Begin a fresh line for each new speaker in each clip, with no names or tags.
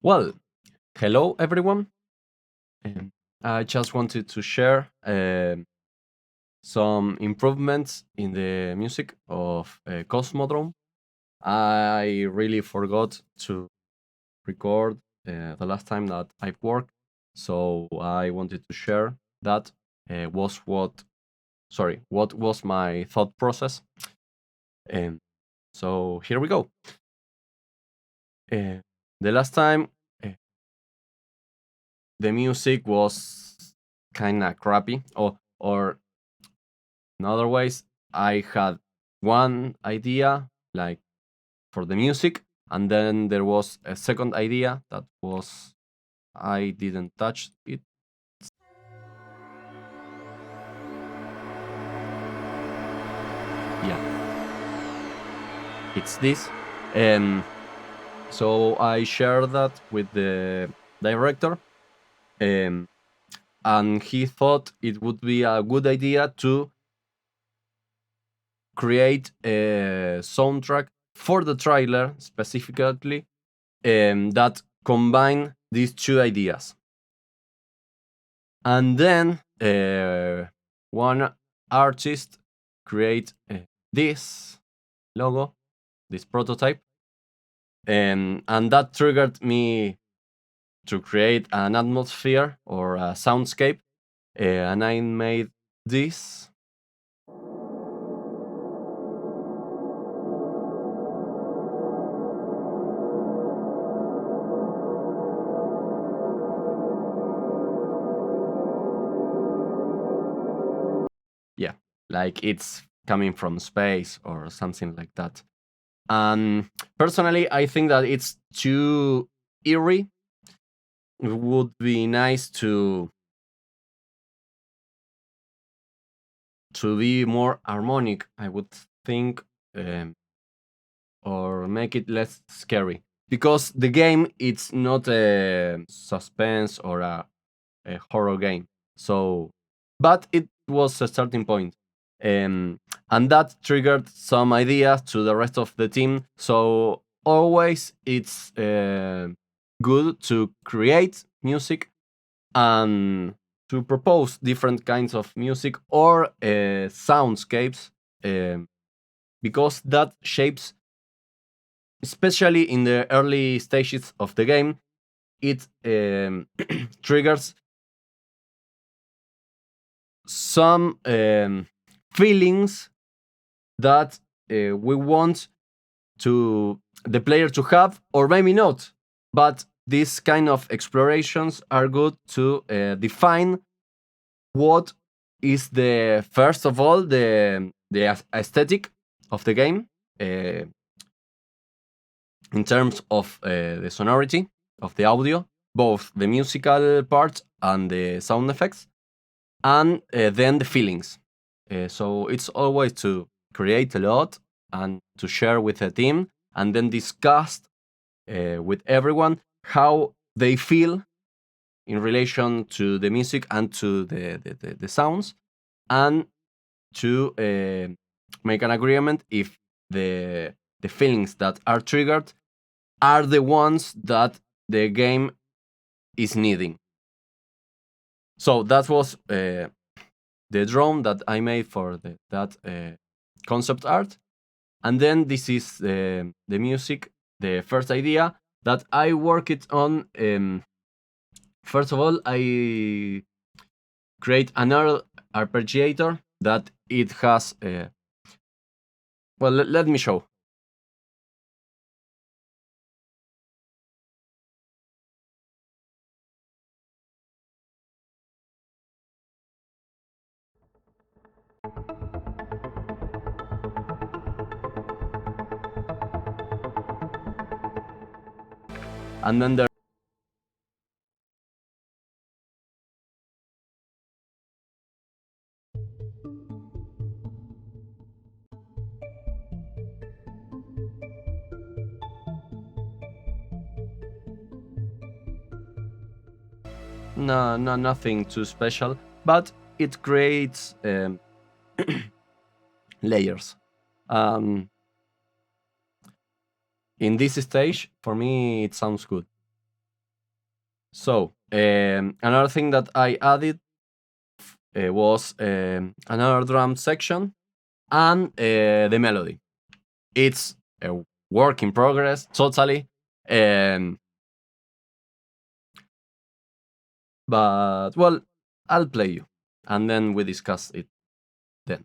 Well, hello everyone. Um, I just wanted to share some improvements in the music of Cosmodrome. I really forgot to record the last time that I've worked, so I wanted to share that. Was what Sorry, what was my thought process? Um, so here we go. Uh, the last time uh, the music was kind of crappy, or in other ways, I had one idea like for the music, and then there was a second idea that was I didn't touch it. Yeah, it's this. Um, so I shared that with the director, um, and he thought it would be a good idea to create a soundtrack for the trailer specifically that combine these two ideas. And then one artist create this logo, this prototype, and that triggered me to create an atmosphere or a soundscape, and I made this. Yeah, like it's coming from space or something like that. And personally, I think that it's too eerie. It would be nice to be more harmonic, I would think, um, or make it less scary. Because the game it's not a suspense or a horror game. So, but it was a starting point. And that triggered some ideas to the rest of the team. So always it's good to create music and to propose different kinds of music or soundscapes, um, because that shapes, especially in the early stages of the game, it triggers some feelings that we want to the player to have, or maybe not. But these kind of explorations are good to define what is the first of all the aesthetic of the game, uh, in terms of the sonority of the audio, both the musical part and the sound effects, and then the feelings. So it's always to create a lot and to share with the team, and then discuss with everyone how they feel in relation to the music and to the sounds, and to make an agreement if the feelings that are triggered are the ones that the game is needing. So that was the drone that I made for that concept art, and then this is the music, the first idea that I worked on. First of all, I create another arpeggiator that it has. Well, let me show. And then there. No, no, nothing too special, but it creates layers. Um, in this stage, for me, it sounds good. So another thing that I added was another drum section and the melody. It's a work in progress, totally. But well, I'll play you, and then we discuss it then.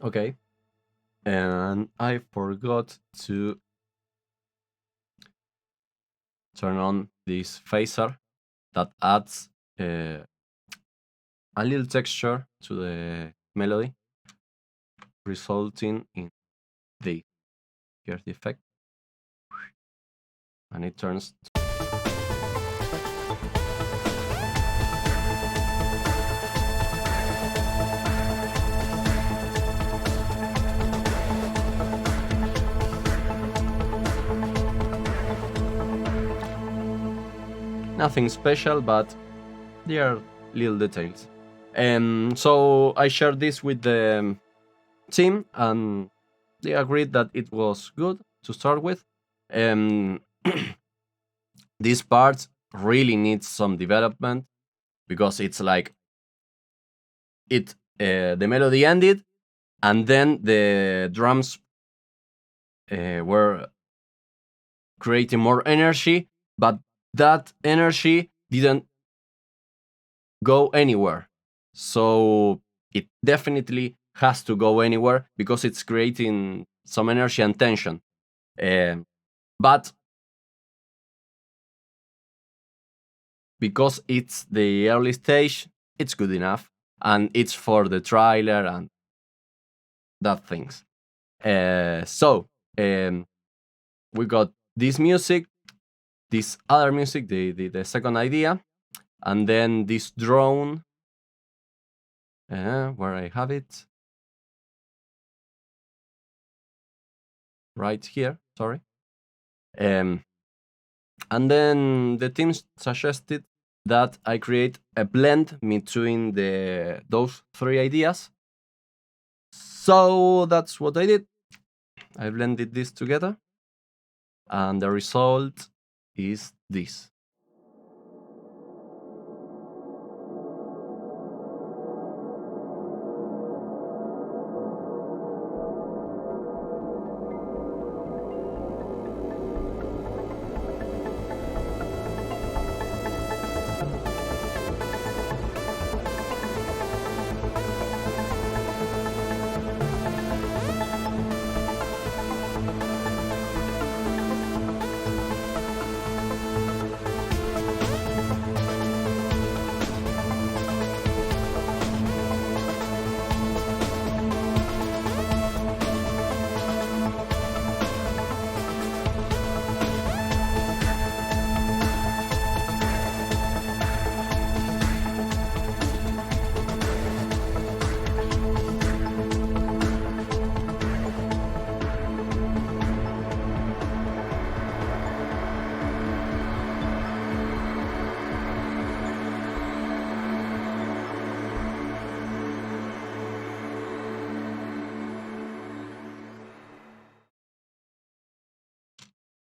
Okay. And I forgot to turn on this phaser that adds a little texture to the melody, resulting in the here's the effect, and it turns. Nothing special, but they are little details. So I shared this with the team, and they agreed that it was good to start with. Um, this part really needs some development because it's like the melody ended, and then the drums were creating more energy, but that energy didn't go anywhere. So it definitely has to go anywhere because it's creating some energy and tension. But because it's the early stage, it's good enough, and it's for the trailer and that things. So we got this music, this other music, the second idea, and then this drone, where I have it, right here. Sorry. Um, and then the team suggested that I create a blend between those three ideas. So that's what I did. I blended this together, and the result is this.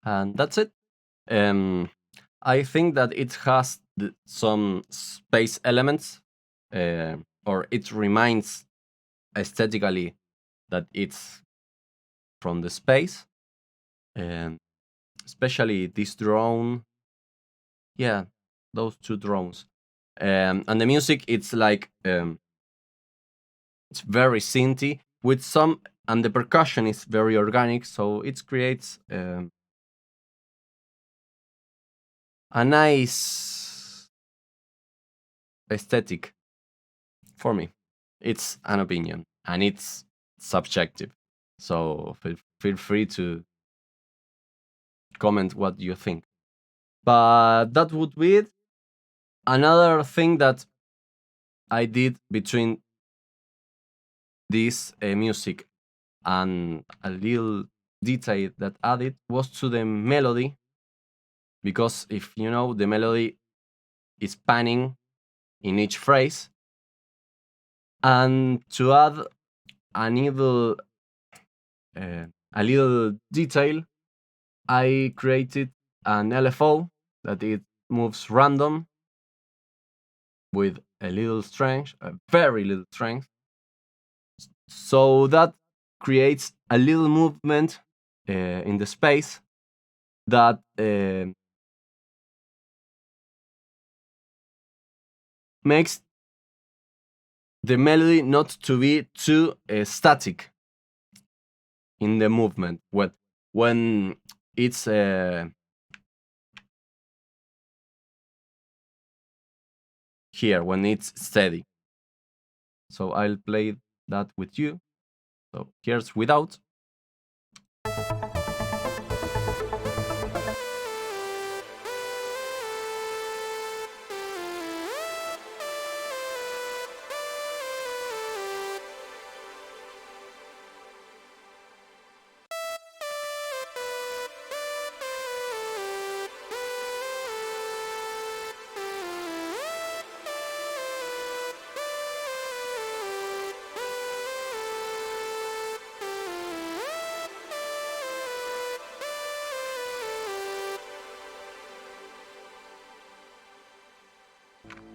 And that's it. Um, I think that it has some space elements, or it reminds aesthetically that it's from the space, and especially this drone. Yeah, those two drones. And the music, it's like it's very synthy with some, and the percussion is very organic, so it creates a nice aesthetic for me. It's an opinion and it's subjective, so feel free to comment what you think. But that would be it. Another thing that I did between this music and a little detail that added was to the melody, because if you know, the melody is panning in each phrase, and to add a little uh, a little detail, I created an LFO that it moves random with a little strength, a very little strength, so that creates a little movement in the space that makes the melody not to be too static in the movement when it's here, when it's steady. So I'll play that with you. So here's without.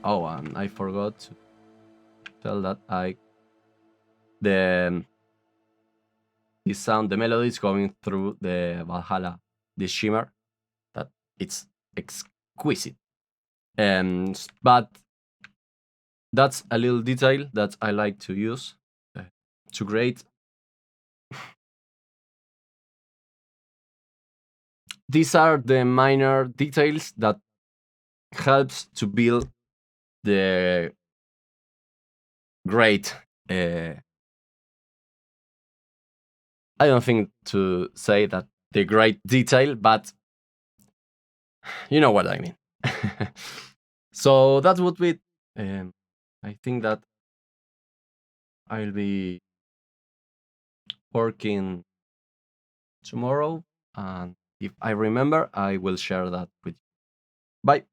Oh, and I forgot to tell that the this sound, the melody is going through the Valhalla, this shimmer that it's exquisite. But that's a little detail that I like to use to create. These are the minor details that helps to build the great. I don't think to say that the great detail, but you know what I mean. So that would be. I think that I'll be working tomorrow, and if I remember, I will share that with you. Bye.